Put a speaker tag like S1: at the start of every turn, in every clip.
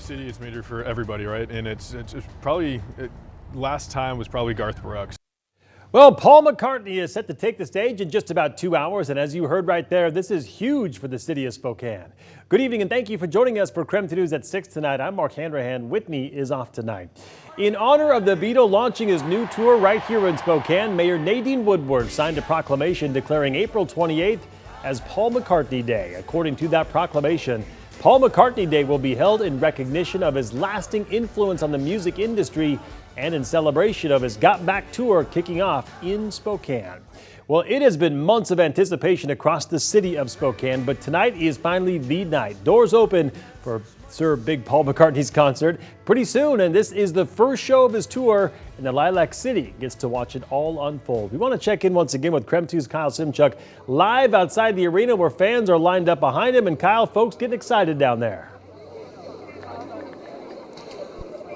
S1: city, it's major for everybody, right? And it's probably, last time was probably Garth Brooks.
S2: Well, Paul McCartney is set to take the stage in just about 2 hours. And as you heard right there, this is huge for the city of Spokane. Good evening and thank you for joining us for KREM 2 News at 6 tonight. I'm Mark Hanrahan. Whitney is off tonight. In honor of the Beatle launching his new tour right here in Spokane, Mayor Nadine Woodward signed a proclamation declaring April 28th as Paul McCartney Day. According to that proclamation, Paul McCartney Day will be held in recognition of his lasting influence on the music industry and in celebration of his Got Back tour kicking off in Spokane. Well, it has been months of anticipation across the city of Spokane, but tonight is finally the night. Doors open for Sir Big Paul McCartney's concert pretty soon, and this is the first show of his tour, and the Lilac City gets to watch it all unfold. We want to check in once again with KREM 2's Kyle Simchuk live outside the arena where fans are lined up behind him. And Kyle, folks getting excited down there.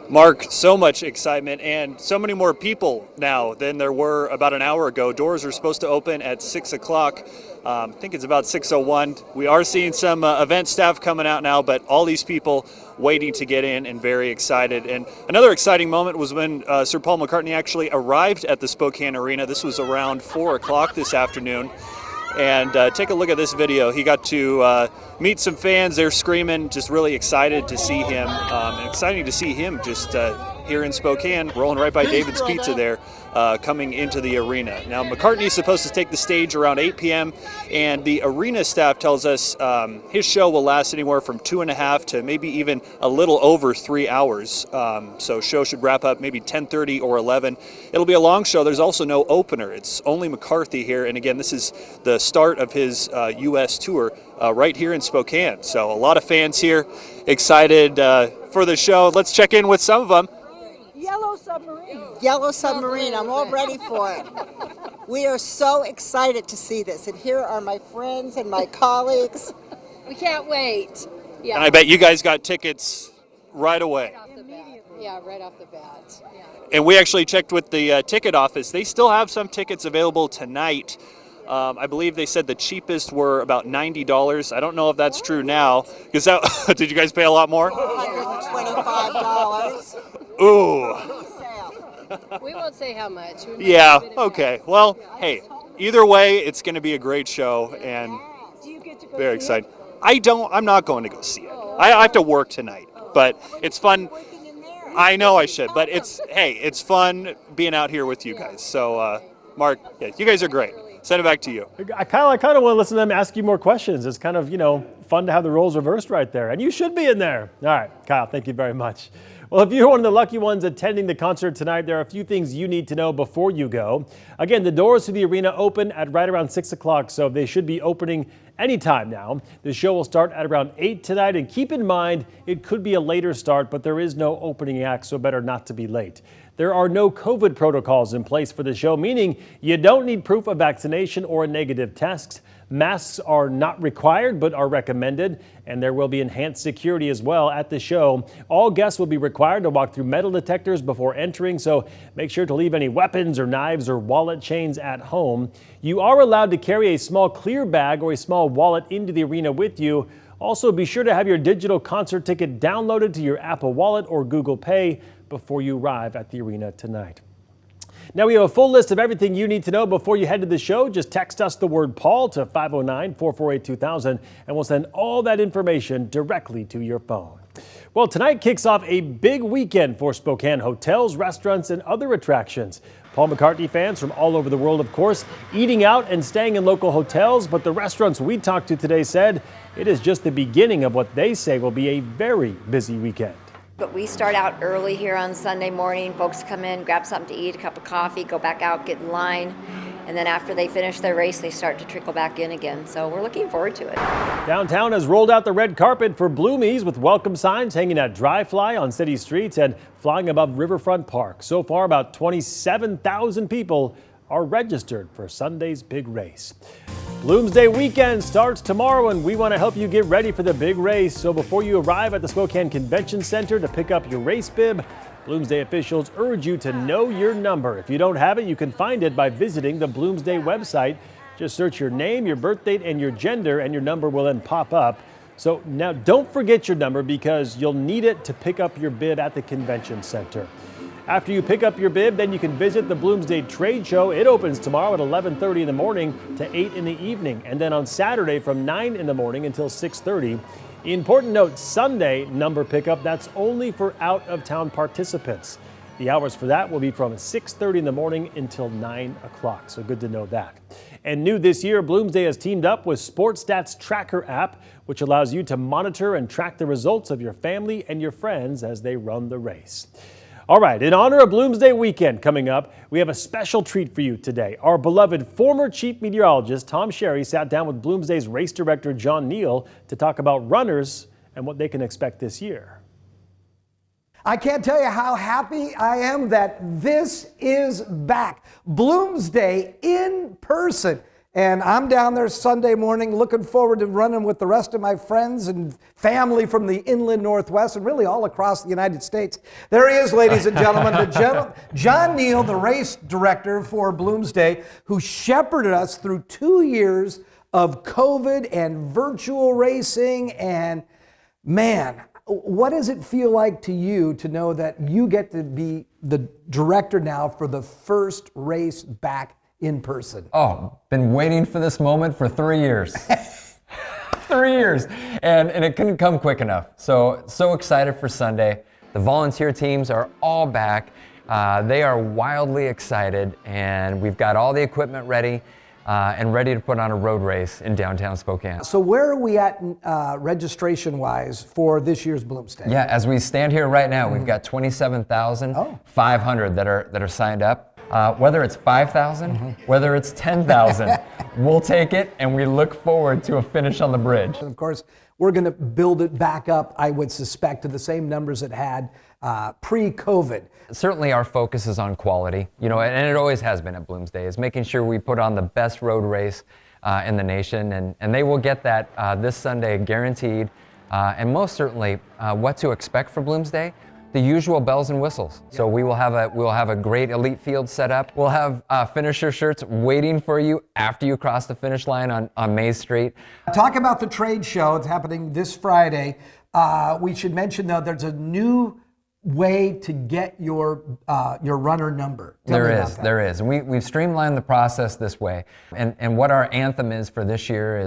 S3: Mark, so much excitement and so many more people now than there were about an hour ago. Doors are supposed to open at 6 o'clock. I think it's about 6:01. We are seeing some event staff coming out now, but all these people waiting to get in and very excited. And another exciting moment was when Sir Paul McCartney actually arrived at the Spokane Arena. This was around 4 o'clock this afternoon. And take a look at this video. He got to meet some fans. They're screaming, just really excited to see him. And exciting to see him just here in Spokane, rolling right by David's Pizza there, coming into the arena. Now, McCartney's supposed to take the stage around 8 p.m., and the arena staff tells us his show will last anywhere from 2.5 to maybe even a little over 3 hours. So show should wrap up maybe 10:30 or 11. It'll be a long show. There's also no opener. It's only McCartney here, and again, this is the start of his U.S. tour right here in Spokane. So a lot of fans here excited for the show. Let's check in with some of them.
S4: Yellow Submarine. Yellow Submarine. I'm all ready for it. We are so excited to see this. And here are my friends and my colleagues.
S5: We can't wait. Yeah.
S3: And I bet you guys got tickets right away.
S5: Right off the bat. Yeah, right off the bat. Yeah.
S3: And we actually checked with the ticket office. They still have some tickets available tonight. I believe they said the cheapest were about $90. I don't know if that's true now. Because did you guys pay a lot more?
S4: $125.
S3: Ooh.
S5: We won't say how much.
S3: Yeah, okay. Well, hey, either way, it's going to be a great show and very excited. I'm not going to go see it. I have to work tonight, but it's fun. I know I should, but it's fun being out here with you guys. So, Mark, yeah, you guys are great. Send it back to you.
S2: I kind of want to listen to them ask you more questions. It's kind of, fun to have the roles reversed right there. And you should be in there. All right, Kyle, thank you very much. Well, if you're one of the lucky ones attending the concert tonight, there are a few things you need to know before you go. Again, the doors to the arena open at right around 6 o'clock, so they should be opening anytime now. The show will start at around 8 tonight, and keep in mind, it could be a later start, but there is no opening act, so better not to be late. There are no COVID protocols in place for the show, meaning you don't need proof of vaccination or a negative test. Masks are not required, but are recommended, and there will be enhanced security as well at the show. All guests will be required to walk through metal detectors before entering, so make sure to leave any weapons or knives or wallet chains at home. You are allowed to carry a small clear bag or a small wallet into the arena with you. Also, be sure to have your digital concert ticket downloaded to your Apple Wallet or Google Pay before you arrive at the arena tonight. Now we have a full list of everything you need to know before you head to the show. Just text us the word Paul to 509-448-2000 and we'll send all that information directly to your phone. Well, tonight kicks off a big weekend for Spokane hotels, restaurants, and other attractions. Paul McCartney fans from all over the world, of course, eating out and staying in local hotels, but the restaurants we talked to today said it is just the beginning of what they say will be a very busy weekend.
S6: But we start out early here on Sunday morning. Folks come in, grab something to eat, a cup of coffee, go back out, get in line. And then after they finish their race, they start to trickle back in again. So we're looking forward to it.
S2: Downtown has rolled out the red carpet for Bloomsday with welcome signs hanging at Dry Fly on city streets and flying above Riverfront Park. So far, about 27,000 people are registered for Sunday's big race. Bloomsday weekend starts tomorrow, and we want to help you get ready for the big race. So before you arrive at the Spokane Convention Center to pick up your race bib, Bloomsday officials urge you to know your number. If you don't have it, you can find it by visiting the Bloomsday website. Just search your name, your birth date, and your gender, and your number will then pop up. So now don't forget your number because you'll need it to pick up your bib at the convention center. After you pick up your bib, then you can visit the Bloomsday Trade Show. It opens tomorrow at 11:30 in the morning to 8 in the evening, and then on Saturday from 9 in the morning until 6:30. Important note, Sunday number pickup, that's only for out-of-town participants. The hours for that will be from 6:30 in the morning until 9 o'clock, so good to know that. And new this year, Bloomsday has teamed up with Sports Stats Tracker app, which allows you to monitor and track the results of your family and your friends as they run the race. All right, in honor of Bloomsday weekend coming up, we have a special treat for you today. Our beloved former chief meteorologist, Tom Sherry, sat down with Bloomsday's race director, John Neal, to talk about runners and what they can expect this year.
S7: I can't tell you how happy I am that this is back. Bloomsday in person. And I'm down there Sunday morning looking forward to running with the rest of my friends and family from the inland Northwest and really all across the United States. There he is, ladies and gentlemen, John Neal, the race director for Bloomsday, who shepherded us through 2 years of COVID and virtual racing. And man, what does it feel like to you to know that you get to be the director now for the first race back in person?
S8: Oh, been waiting for this moment for 3 years. 3 years. And it couldn't come quick enough. So excited for Sunday. The volunteer teams are all back. They are wildly excited, and we've got all the equipment ready and ready to put on a road race in downtown Spokane.
S7: So where are we at registration-wise for this year's Bloomsday?
S8: Yeah, as we stand here right now, we've got 27,500 that are signed up. Whether it's 5,000, whether it's 10,000, we'll take it, and we look forward to a finish on the bridge.
S7: And of course, we're going to build it back up, I would suspect, to the same numbers it had pre-COVID.
S8: Certainly our focus is on quality, and it always has been at Bloomsday, is making sure we put on the best road race in the nation, and they will get that this Sunday guaranteed. And most certainly, what to expect for Bloomsday? The usual bells and whistles. So we'll have a great elite field set up. We'll have finisher shirts waiting for you after you cross the finish line on Main Street.
S7: Talk about the trade show. It's happening this Friday. We should mention though, there's a new way to get your runner number.
S8: There is. And we've streamlined the process this way. And what our anthem is for this year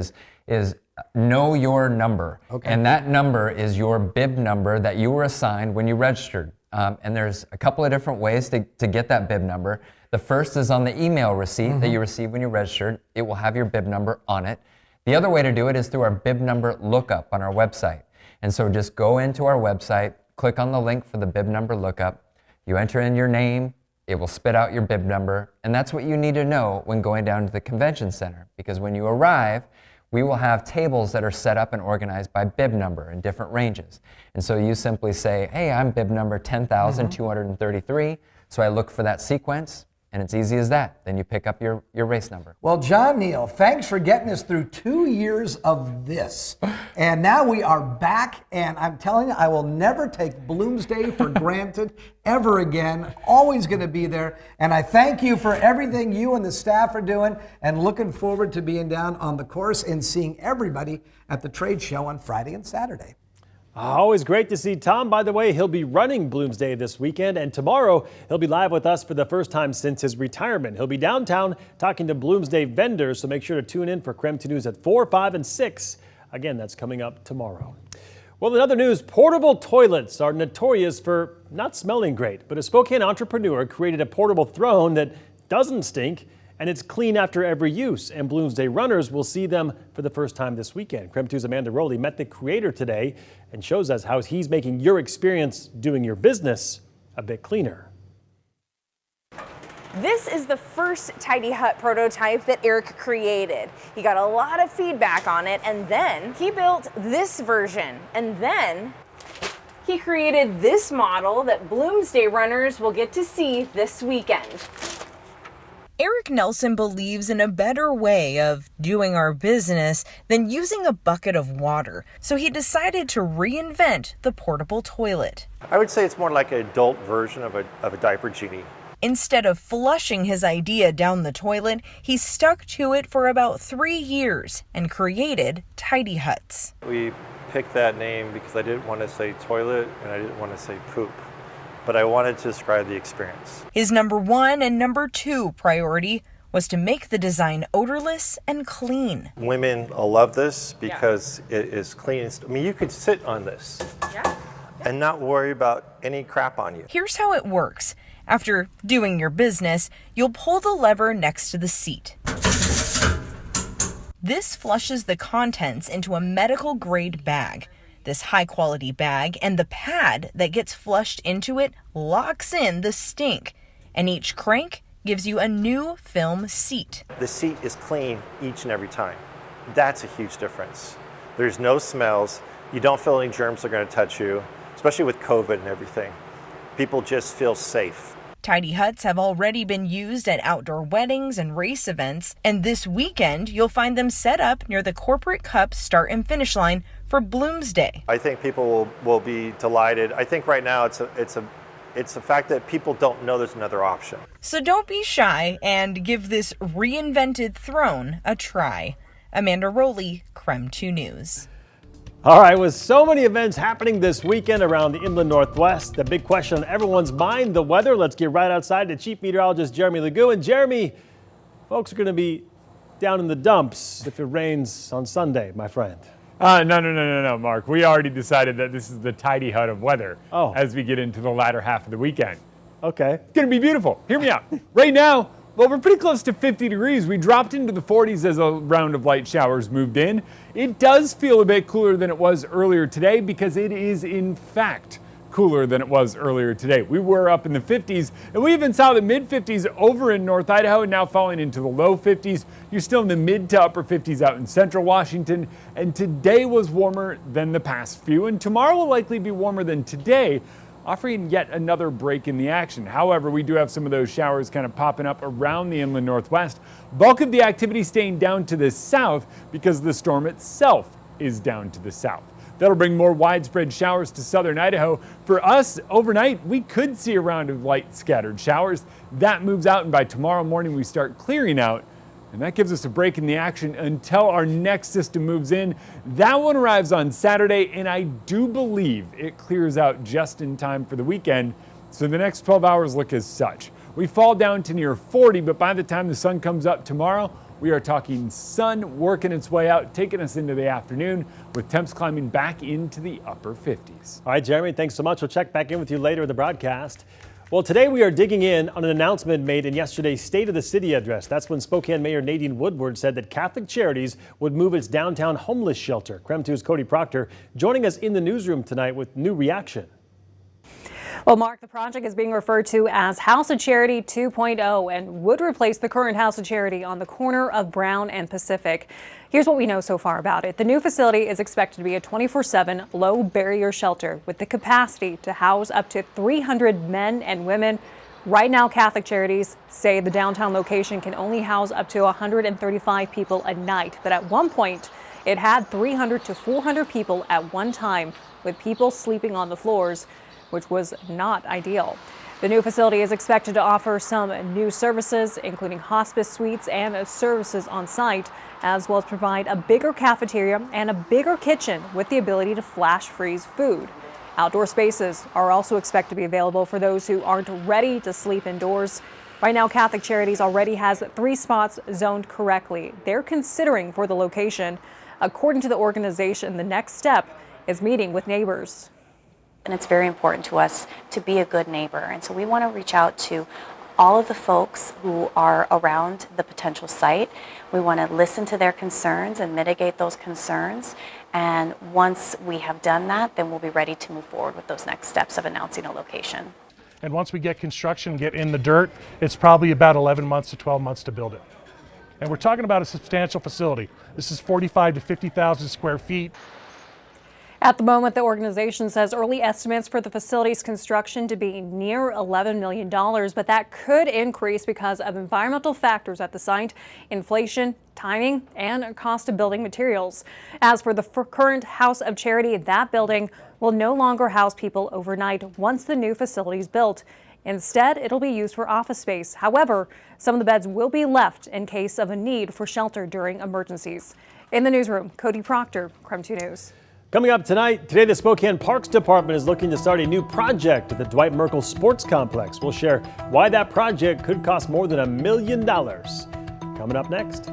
S8: is know your number. Okay. And that number is your bib number that you were assigned when you registered. And there's a couple of different ways to get that bib number. The first is on the email receipt that you received when you registered. It will have your bib number on it. The other way to do it is through our bib number lookup on our website. And so just go into our website, click on the link for the bib number lookup. You enter in your name, it will spit out your bib number. And that's what you need to know when going down to the convention center. Because when you arrive, we will have tables that are set up and organized by bib number in different ranges. And so you simply say, hey, I'm bib number 10,233. So I look for that sequence, and it's easy as that. Then you pick up your race number.
S7: Well, John Neal, thanks for getting us through 2 years of this. And now we are back, and I'm telling you, I will never take Bloomsday for granted ever again. Always going to be there. And I thank you for everything you and the staff are doing, and looking forward to being down on the course and seeing everybody at the trade show on Friday and Saturday.
S2: Always great to see Tom. By the way, he'll be running Bloomsday this weekend, and tomorrow he'll be live with us for the first time since his retirement. He'll be downtown talking to Bloomsday vendors, so make sure to tune in for KREM 2 News at 4, 5, and 6. Again, that's coming up tomorrow. Well, in other news, portable toilets are notorious for not smelling great, but a Spokane entrepreneur created a portable throne that doesn't stink, and it's clean after every use, and Bloomsday runners will see them for the first time this weekend. KREM 2's Amanda Rowley met the creator today and shows us how he's making your experience doing your business a bit cleaner.
S9: This is the first Tidy Hut prototype that Eric created. He got a lot of feedback on it, and then he built this version, and then he created this model that Bloomsday runners will get to see this weekend.
S10: Eric Nelson believes in a better way of doing our business than using a bucket of water, so he decided to reinvent the portable toilet.
S11: I would say it's more like an adult version of a diaper genie.
S10: Instead of flushing his idea down the toilet, he stuck to it for about 3 years and created Tidy Huts.
S11: We picked that name because I didn't want to say toilet and I didn't want to say poop, but I wanted to describe the experience.
S10: His number 1 and number 2 priority was to make the design odorless and clean.
S11: Women will love this because it is clean. I mean, you could sit on this and not worry about any crap on you.
S10: Here's how it works. After doing your business, you'll pull the lever next to the seat. This flushes the contents into a medical-grade bag. This high-quality bag and the pad that gets flushed into it locks in the stink, and each crank gives you a new film seat.
S11: The seat is clean each and every time. That's a huge difference. There's no smells. You don't feel any germs are going to touch you, especially with COVID and everything. People just feel safe.
S10: Tidy huts have already been used at outdoor weddings and race events, and this weekend you'll find them set up near the Corporate Cup start and finish line for Bloomsday.
S11: I think people will be delighted. I think right now it's the fact that people don't know there's another option.
S10: So don't be shy and give this reinvented throne a try. Amanda Rowley, KREM 2 News.
S2: All right, with so many events happening this weekend around the inland Northwest, the big question on everyone's mind, the weather. Let's get right outside to Chief Meteorologist Jeremy Legoo. And Jeremy, folks are going to be down in the dumps if it rains on Sunday, my friend.
S12: No, Mark. We already decided that this is the tidy hut of weather as we get into the latter half of the weekend.
S2: Okay.
S12: It's going to be beautiful. Hear me out. Right now, well, we're pretty close to 50 degrees. We dropped into the 40s as a round of light showers moved in. It does feel a bit cooler than it was earlier today because it is, in fact, cooler than it was earlier today. We were up in the 50s, and we even saw the mid-50s over in North Idaho, and now falling into the low 50s. You're still in the mid to upper 50s out in central Washington, and today was warmer than the past few, and tomorrow will likely be warmer than today, offering yet another break in the action. However, we do have some of those showers kind of popping up around the inland Northwest. Bulk of the activity staying down to the south because the storm itself is down to the south. That'll bring more widespread showers to southern Idaho. For us, overnight, we could see a round of light scattered showers. That moves out, and by tomorrow morning, we start clearing out. And that gives us a break in the action until our next system moves in. That one arrives on Saturday, and I do believe it clears out just in time for the weekend. So the next 12 hours look as such. We fall down to near 40, but by the time the sun comes up tomorrow, we are talking sun working its way out, taking us into the afternoon, with temps climbing back into the upper 50s.
S2: All right, Jeremy, thanks so much. We'll check back in with you later in the broadcast. Well, today we are digging in on an announcement made in yesterday's State of the City address. That's when Spokane Mayor Nadine Woodward said that Catholic Charities would move its downtown homeless shelter. KREM 2's Cody Proctor joining us in the newsroom tonight with new reaction.
S13: Well, Mark, the project is being referred to as House of Charity 2.0 and would replace the current House of Charity on the corner of Brown and Pacific. Here's what we know so far about it. The new facility is expected to be a 24/7 low barrier shelter with the capacity to house up to 300 men and women. Right now, Catholic Charities say the downtown location can only house up to 135 people a night, but at one point it had 300 to 400 people at one time, with people sleeping on the floors, which was not ideal. The new facility is expected to offer some new services, including hospice suites and services on site, as well as provide a bigger cafeteria and a bigger kitchen with the ability to flash freeze food. Outdoor spaces are also expected to be available for those who aren't ready to sleep indoors. Right now, Catholic Charities already has 3 spots zoned correctly. They're considering for the location. According to the organization, the next step is meeting with neighbors.
S14: And it's very important to us to be a good neighbor. And so we want to reach out to all of the folks who are around the potential site. We want to listen to their concerns and mitigate those concerns. And once we have done that, then we'll be ready to move forward with those next steps of announcing a location.
S15: And once we get construction, get in the dirt, it's probably about 11 months to 12 months to build it. And we're talking about a substantial facility. This is 45 to 50,000 square feet.
S13: At the moment, the organization says early estimates for the facility's construction to be near $11 million, but that could increase because of environmental factors at the site, inflation, timing, and cost of building materials. As for the current House of Charity, that building will no longer house people overnight once the new facility is built. Instead, it'll be used for office space. However, some of the beds will be left in case of a need for shelter during emergencies. In the newsroom, Cody Proctor, KREM 2 News.
S2: Coming up tonight, today the Spokane Parks Department is looking to start a new project at the Dwight Merkel Sports Complex. We'll share why that project could cost more than $1 million. Coming up next.